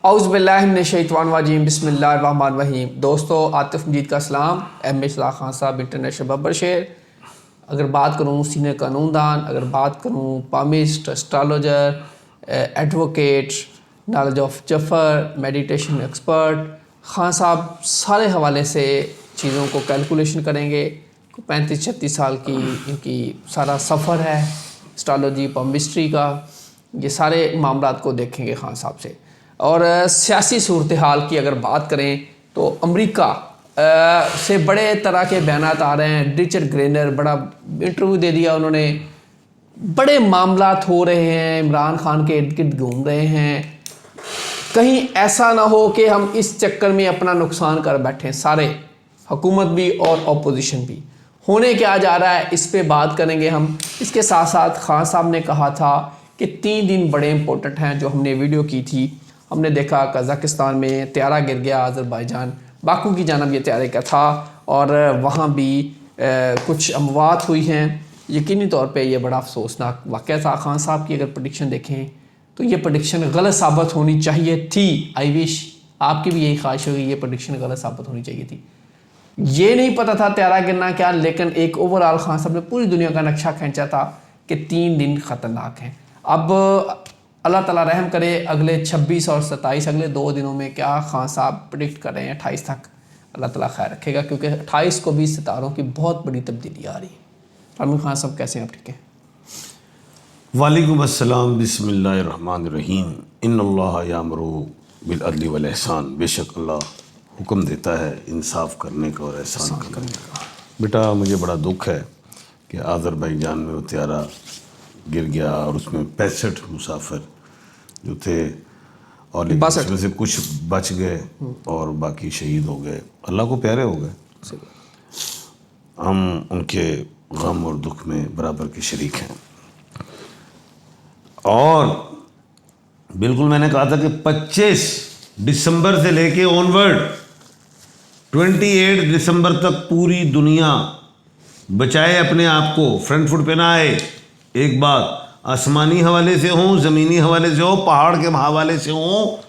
औज़ुबिल्लाहिमिनश्शैतानिर्रजीम बिस्मिल्लाहिर्रहमानिर्रहीम। दोस्तों, आतिफ मजीद का सलाम। एम ए सलाह खान साहब इंटरनेशनल बब्बर शेर। अगर बात करूँ सीनियर कानूनदान, अगर बात करूँ palmist, astrologer, advocate, knowledge of Zafar, meditation expert, Khan साहब सारे हवाले से चीज़ों को कैलकुलेशन करेंगे। 35-36 साल की इनकी सारा सफ़र है एस्ट्रोलॉजी पामिस्ट्री का। ये सारे मामलात को देखेंगे खान साहब से। और सियासी सूरत हाल की अगर बात करें तो अमेरिका से बड़े तरह के बयानात आ रहे हैं। रिचर्ड ग्रेनर बड़ा इंटरव्यू दे दिया उन्होंने, बड़े मामलात हो रहे हैं, इमरान खान के इर्द गिर्द घूम रहे हैं। कहीं ऐसा ना हो कि हम इस चक्कर में अपना नुकसान कर बैठें, सारे हुकूमत भी और अपोजिशन भी। होने क्या जा रहा है इस पे बात करेंगे हम। इसके साथ साथ खान साहब ने कहा था कि 3 दिन बड़े इंपॉर्टेंट हैं, जो हमने वीडियो की थी। हमने देखा कज़ाकिस्तान में त्यारा गिर गया, अज़रबैजान बाकू की जानब ये त्यारे का था, और वहाँ भी कुछ अमवात हुई हैं। यकीनी तौर पे ये बड़ा अफसोसनाक वाक़या था। खान साहब की अगर प्रेडिक्शन देखें तो ये प्रेडिक्शन गलत साबित होनी चाहिए थी। आई विश आपकी भी यही ख्वाहिश होगी ये प्रेडिक्शन गलत साबित होनी चाहिए थी। ये नहीं पता था त्यारा गिरना क्या, लेकिन एक ओवरऑल खान साहब ने पूरी दुनिया का नक्शा खींचा था कि 3 दिन ख़तरनाक हैं। अब अल्लाह ताला रहम करे, अगले 26 और 27 अगले 2 दिनों में क्या खान साहब प्रिडिक्ट कर रहे हैं 28 तक। अल्लाह ताला खैर रखेगा, क्योंकि 28 को भी सितारों की बहुत बड़ी तब्दीली आ रही है। फार्मिन खान साहब कैसे हैं आप? ठीक है। वालेकुम अस्सलाम, बिस्मिल्लाहिर्रहमानिर्रहीम। इन्नल्लाह यामुरु बिल अदली वल एहसान। बेशक अल्लाह हुक्म देता है इंसाफ करने का और एहसान करने का। बेटा, मुझे बड़ा दुख है कि अज़रबैजान में वो त्यारा गिर गया और उसमें 65 मुसाफिर जो थे, और लेकिन उसमें से कुछ बच गए और बाकी शहीद हो गए, अल्लाह को प्यारे हो गए। हम उनके गम और दुख में बराबर के शरीक हैं। और बिल्कुल मैंने कहा था कि 25 दिसंबर से लेके ऑनवर्ड 28 दिसंबर तक पूरी दुनिया बचाए अपने आप को, फ्रंट फुट पे ना आए। एक बात, आसमानी हवाले से हो, ज़मीनी हवाले से हो, पहाड़ के हवाले से हो,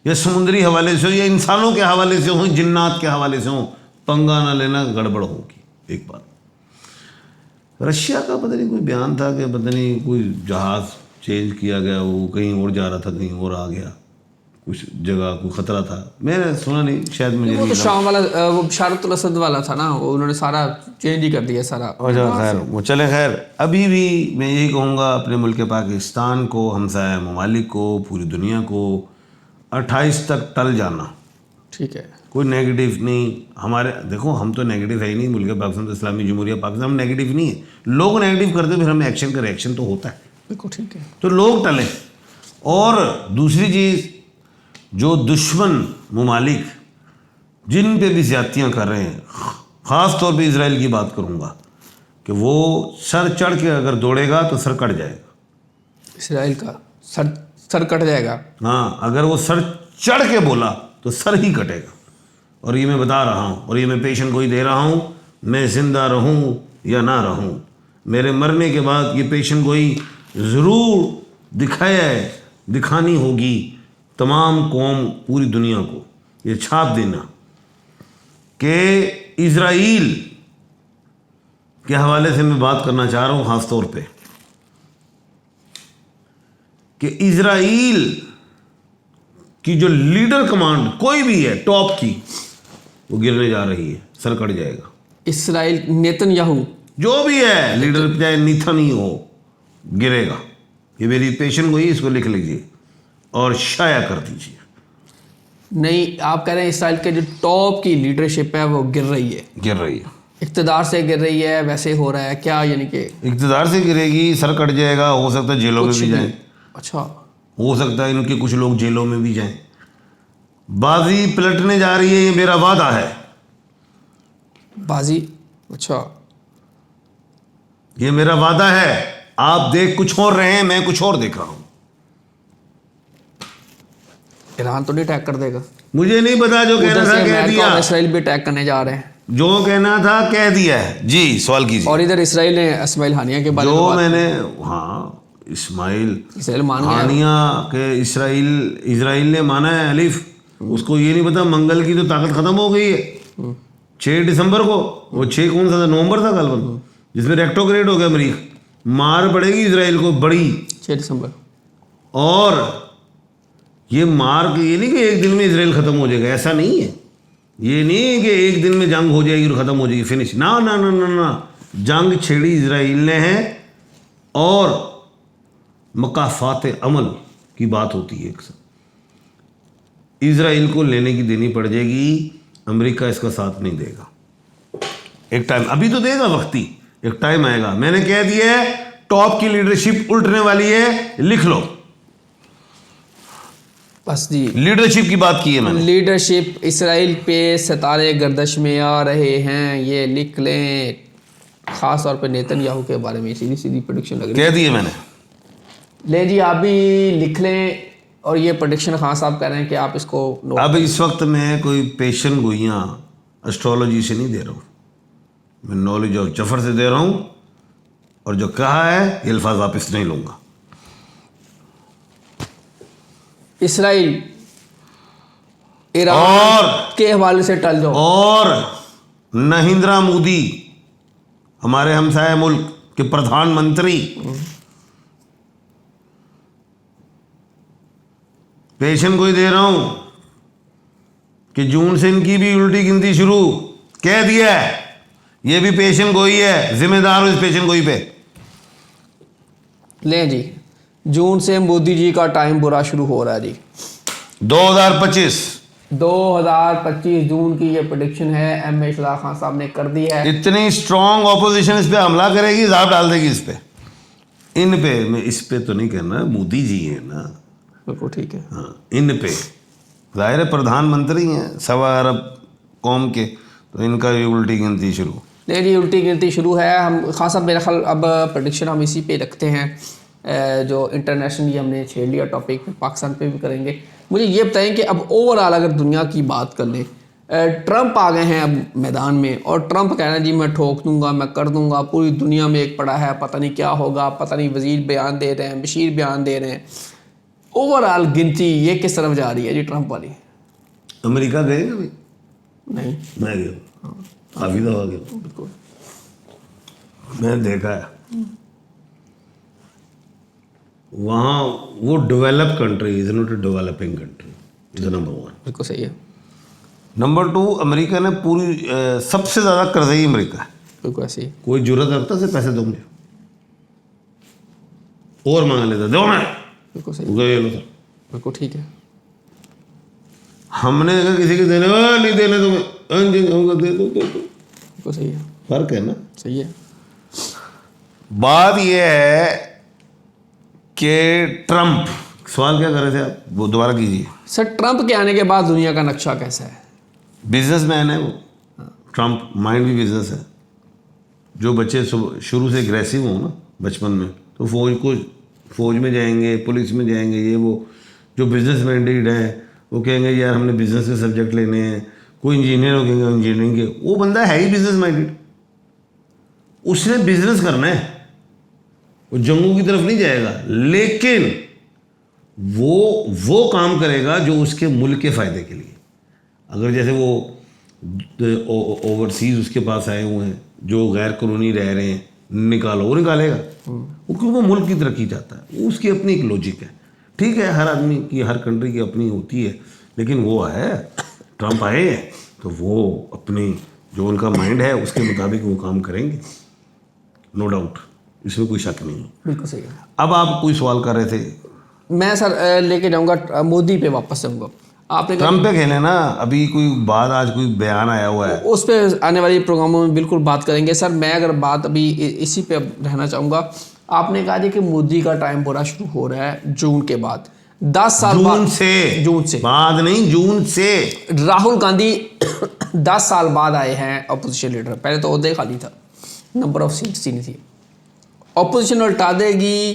या समुद्री हवाले से हो, या इंसानों के हवाले से हो, जिन्नात के हवाले से हो, पंगा ना लेना, गड़बड़ होगी। एक बात, रशिया का पता नहीं कोई बयान था कि पता नहीं कोई जहाज़ चेंज किया गया, वो कहीं और जा रहा था, कहीं और आ गया, कुछ जगह कोई ख़तरा था। मैंने सुना नहीं, शायद मुझे वो तो शाम वाला, वो बशारतुल असद वाला था ना, वो उन्होंने सारा चेंज ही कर दिया सारा। अच्छा, खैर वो चले। खैर, अभी भी मैं यही कहूँगा अपने मुल्क पाकिस्तान को, हमसाया ममालिक को, पूरी दुनिया को 28 तक टल जाना। ठीक है, कोई नेगेटिव नहीं। हमारे देखो, हम तो नेगेटिव है ही नहीं। मुल्क पाकिस्तान तो इस्लामी जमहूरिया पाकिस्तान, हम नेगेटिव नहीं है। लोग नेगेटिव करते फिर हम एक्शन का रिएक्शन तो होता है। बिल्कुल ठीक है। तो लोग टलें। और दूसरी चीज़, जो दुश्मन ममालिक जिन पे भी ज़्यादतियाँ कर रहे हैं, ख़ास तौर पे इज़राइल की बात करूँगा कि वो सर चढ़ के अगर दौड़ेगा तो सर कट जाएगा। इसराइल का सर कट जाएगा। हाँ, अगर वो सर चढ़ के बोला तो सर ही कटेगा। और ये मैं बता रहा हूँ, और ये मैं पेशन गोई दे रहा हूँ, मैं ज़िंदा रहूँ या ना रहूँ, मेरे मरने के बाद ये पेशन गोई ज़रूर दिखानी होगी तमाम कौम, पूरी दुनिया को ये छाप देना कि इज़राइल के हवाले से मैं बात करना चाह रहा हूँ ख़ास तौर पे, कि इज़राइल की जो लीडर कमांड कोई भी है टॉप की, वो गिरने जा रही है, सर कट जाएगा। इसराइल नेतन्याहू जो भी है लीडर, चाहे नेतन्याहू हो, गिरेगा। ये मेरी पेशन गोई, इसको लिख लीजिए और शाया कर दीजिए। नहीं, आप कह रहे हैं इसराइल के जो टॉप की लीडरशिप है वो गिर रही है। गिर रही है, इक़्तिदार से गिर रही है, वैसे हो रहा है क्या? यानी कि इक़्तिदार से गिरेगी, सर कट जाएगा, हो सकता है जेलों में भी जाएं। अच्छा, हो सकता है इनके कुछ लोग जेलों में भी जाएं। बाजी पलटने जा रही है, ये मेरा वादा है। बाजी, अच्छा, ये मेरा वादा है। आप देख कुछ और रहे हैं, मैं कुछ और देख रहा हूं। ईरान तो नहीं अटैक कर देगा? मुझे नहीं पता, जो कहना था कह दिया। इसराइल भी अटैक करने जा रहे हैं, जो कहना था कह दिया है। जी, सवाल कीजिए। और इधर इसराइल ने इस्माइल हानिया के बारे में जो मैंने, हाँ, इसराइल मान गया। हानिया के इसराइल ने माना है अलिफ, उसको ये नहीं पता मंगल की तो ताकत खत्म हो गई है 6 दिसंबर को। वो 6 कौन सा था, नवंबर था कल, जिसमें रेक्टोग्रेड हो गया मरीख। मार पड़ेगी इसराइल को बड़ी 6 दिसंबर। और ये मार ये नहीं कि एक दिन में इसराइल खत्म हो जाएगा, ऐसा नहीं है। ये नहीं है कि एक दिन में जंग हो जाएगी और खत्म हो जाएगी, फिनिश। ना ना ना ना ना, जंग छेड़ी इसराइल ने है। और मकाफात अमल की बात होती है अक्सर, इसराइल को लेने की देनी पड़ जाएगी, अमेरिका इसका साथ नहीं देगा। एक टाइम, अभी तो देगा वक्ती, एक टाइम आएगा। मैंने कह दिया है टॉप की लीडरशिप उल्टने वाली है, लिख लो। बस जी, लीडरशिप की बात की है मैंने। लीडरशिप इसराइल पे सितारे गर्दश में आ रहे हैं, ये लिख लें। खास तौर पे नेतन्याहू के बारे में सीधी सीधी प्रेडिक्शन लग रही है। कह दिए मैंने। ले जी, आप भी लिख लें। और ये प्रेडिक्शन खान साहब कह रहे हैं कि आप इसको नोट अब इस वक्त मैं कोई पेशन गोइयाँ एस्ट्रोलॉजी से नहीं दे रहा हूँ, मैं नॉलेज ऑफ जफर से दे रहा हूँ। और जो कहा है ये अल्फाज वापस नहीं लूँगा। इसराइल ईरान और के हवाले से टल जाओ। और नरेंद्र मोदी, हमारे हमसाया मुल्क के प्रधानमंत्री, पेशन को ही दे रहा हूं कि जून से इनकी भी उल्टी गिनती शुरू कह दिया है। ये भी पेशन गोई है, जिम्मेदार हो इस पेशन गोई पे। ले जी, जून से मोदी जी का टाइम बुरा शुरू हो रहा है जी। 2025 जून की ये प्रेडिक्शन है, एम ए इशराक खान साहब ने कर दी है। इतनी स्ट्रांग ऑपोजिशन इस पे हमला करेगी, जाब डाल देगी इस पे, इन पे। मैं इस पे तो नहीं कहना, मोदी जी है ना, बिल्कुल ठीक है। हाँ, इन पे जाहिर है प्रधानमंत्री हैं 1.25 अरब कौम के, तो इनका भी उल्टी गिनती शुरू। नहीं जी, उल्टी गिनती शुरू है। हम खान साहब मेरा ख्याल अब प्रेडिक्शन हम इसी पे रखते हैं, जो इंटरनेशनली हमने छेड़ लिया टॉपिक, पाकिस्तान पे भी करेंगे। मुझे ये बताएं कि अब ओवरऑल अगर दुनिया की बात कर लें, ट्रंप आ गए हैं अब मैदान में, और ट्रंप कह रहे हैं जी मैं ठोक दूंगा, मैं कर दूंगा, पूरी दुनिया में एक पड़ा है, पता नहीं क्या होगा, पता नहीं। वजीर बयान दे रहे हैं, बशीर बयान दे रहे हैं। ओवरऑल गिनती ये किस तरफ जा रही है जी, ट्रंप वाली? अमेरिका गए कभी? नहीं, मैं गया, काफ़ी दफा गया, बिल्कुल। मैंने देखा है वहाँ। वो develop country is not a developing country, is number 1। बिल्कुल सही है। नंबर 2, अमेरिका ने पूरी सबसे ज़्यादा कर्जई अमेरिका है। बिल्कुल ऐसे ही। कोई जरूरत रखता से पैसे दो मुझे, और मांग लेता दो मैं, बिल्कुल सही, गए लो सर। बिल्कुल ठीक है। हमने अगर किसी के देने नहीं देने तो मैं दे दो। बिल्कुल सही है। फर्क है ना। सही है। बात यह है कि ट्रंप, सवाल क्या कर रहे थे आप, वो दोबारा कीजिए। सर, ट्रंप के आने के बाद दुनिया का नक्शा कैसा है? बिजनेसमैन है वो, ट्रंप माइंड भी बिजनेस है। जो बच्चे शुरू से एग्रेसिव हों ना बचपन में, तो फौज में जाएंगे, पुलिस में जाएंगे, ये वो जो बिजनेस माइंडेड है वो कहेंगे यार हमने बिजनेस के सब्जेक्ट लेने हैं। कोई इंजीनियर हो कहेंगे इंजीनियरिंग के, वो बंदा है ही बिजनेस माइंडेड, उसने बिजनेस करना है, वो जंगों की तरफ नहीं जाएगा। लेकिन वो काम करेगा जो उसके मुल्क के फ़ायदे के लिए। अगर जैसे वो ओवरसीज उसके पास आए हुए हैं जो गैर कानूनी रह रहे हैं, निकालो, वो निकालेगा, वो क्योंकि वो मुल्क की तरक्की चाहता है, वो उसकी अपनी एक लॉजिक है। ठीक है, हर आदमी की, हर कंट्री की अपनी होती है, लेकिन वो है ट्रंप आए हैं तो वो अपनी जो उनका माइंड है उसके मुताबिक वो काम करेंगे, नो डाउट, इसमें कोई शक नहीं। बिल्कुल सही है। अब आप कोई सवाल कर रहे थे। मैं सर लेके जाऊंगा मोदी पे, वापस जाऊंगा। आपने कहा ट्रंप पे खेले ना, अभी कोई बात, आज कोई बयान आया हुआ है, उस पर आने वाली प्रोग्रामों में बिल्कुल बात करेंगे। सर, मैं अगर बात अभी इसी पे रहना चाहूँगा। आपने कहा जी कि मोदी का टाइम बुरा शुरू हो रहा है जून के बाद, 10 साल बाद। जून से बाद नहीं, जून से। राहुल गांधी 10 साल बाद आए हैं अपोजिशन लीडर। पहले तो ओहदे खाली था, नंबर ऑफ सीट्स ही नहीं थी। अपोजिशन उल्टा देगी,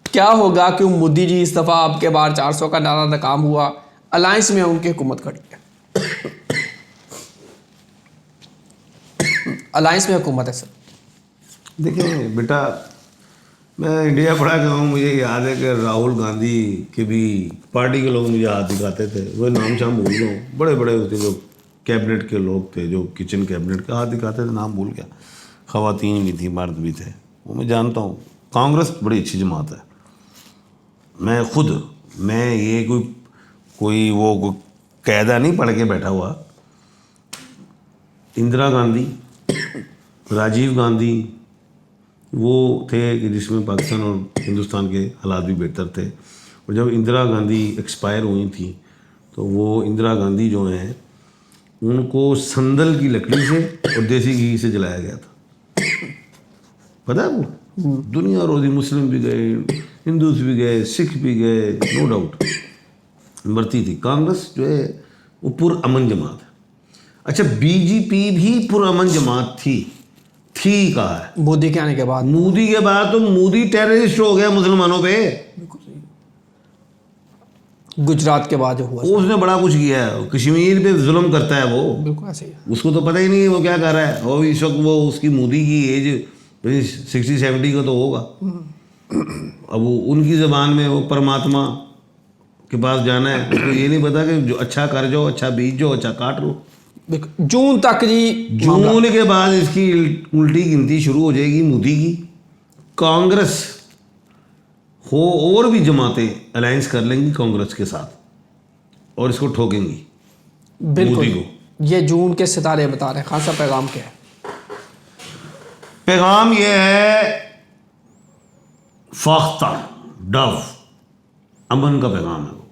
क्या होगा कि मोदी जी इस दफ़ा आपके बार 400 का नारा नाकाम हुआ, अलायंस में उनकी हुकूमत खड़ी है। अलायंस में हुकूमत है सर। देखिए बेटा, मैं इंडिया पढ़ा कर हूँ, मुझे याद है कि राहुल गांधी के भी पार्टी के लोग मुझे हाथ दिखाते थे, वो नाम शाम भूल गया हूँ, बड़े बड़े होते जो कैबिनेट के लोग थे, जो किचन कैबिनेट का हाथ दिखाते थे, नाम भूल गया। ख़वातीन भी थी, मर्द भी थे, वो मैं जानता हूँ। कांग्रेस बड़ी अच्छी जमात है। मैं ये कोई वो कायदा नहीं पढ़ के बैठा हुआ। इंदिरा गांधी, राजीव गांधी वो थे कि जिसमें पाकिस्तान और हिंदुस्तान के हालात भी बेहतर थे। और जब इंदिरा गांधी एक्सपायर हुई थी तो वो इंदिरा गांधी जो हैं उनको संदल की लकड़ी से और देसी घी से जलाया गया था। पता है वो? दुनिया रोजी मुस्लिम भी गए, हिंदूस भी गए, सिख भी गए, नो डाउट मरती थी। कांग्रेस जो है वो पुरअमन जमात है। अच्छा, बीजेपी भी पुरअमन जमात थी कहा है मोदी के आने के बाद। मोदी के बाद तो मोदी टेररिस्ट हो गया मुसलमानों पे। गुजरात के बाद जो हुआ, उसने बड़ा कुछ किया है, कश्मीर पे जुल्म करता है वो, बिल्कुल ऐसे ही है। उसको तो पता ही नहीं है वो क्या कर रहा है। और इस वक्त वो उसकी मोदी की एज 60-70 का तो होगा। अब वो उनकी ज़बान में वो परमात्मा के पास जाना है, उसको ये नहीं पता कि जो अच्छा कर जाओ, अच्छा बीज जाओ, अच्छा काट लो। जून तक जी, जून के बाद इसकी उल्टी गिनती शुरू हो जाएगी मोदी की। कांग्रेस हो और भी जमातें अलायंस कर लेंगी कांग्रेस के साथ और इसको ठोकेंगी बिल्कुल मोदी को। ये जून के सितारे बता रहे हैं। खान साहब पैगाम क्या है? पैगाम ये है, फाख्ता डव अमन का पैगाम है। वो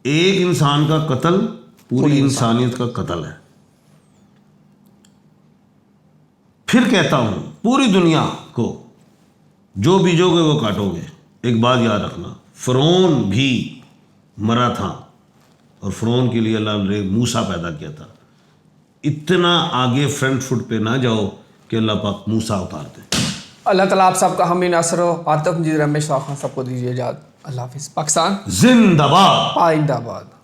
एक इंसान का कत्ल पूरी इंसानियत का कत्ल है। फिर कहता हूं पूरी दुनिया को, जो बीजोगे वो काटोगे। एक बात याद रखना, फ़िरौन भी मरा था और फ़िरौन के लिए अल्लाह ने मूसा पैदा किया था। इतना आगे फ्रंट फुट पे ना जाओ कि अल्लाह पाक मूसा उतार दे। अल्लाह ताला आप सबका हामी नासर हो। आतिफ मजीद, रमेश खान सबको दीजिए इजाज़त। अल्लाह हाफिज़। पाकिस्तान जिंदाबाद। आइंदाबाद।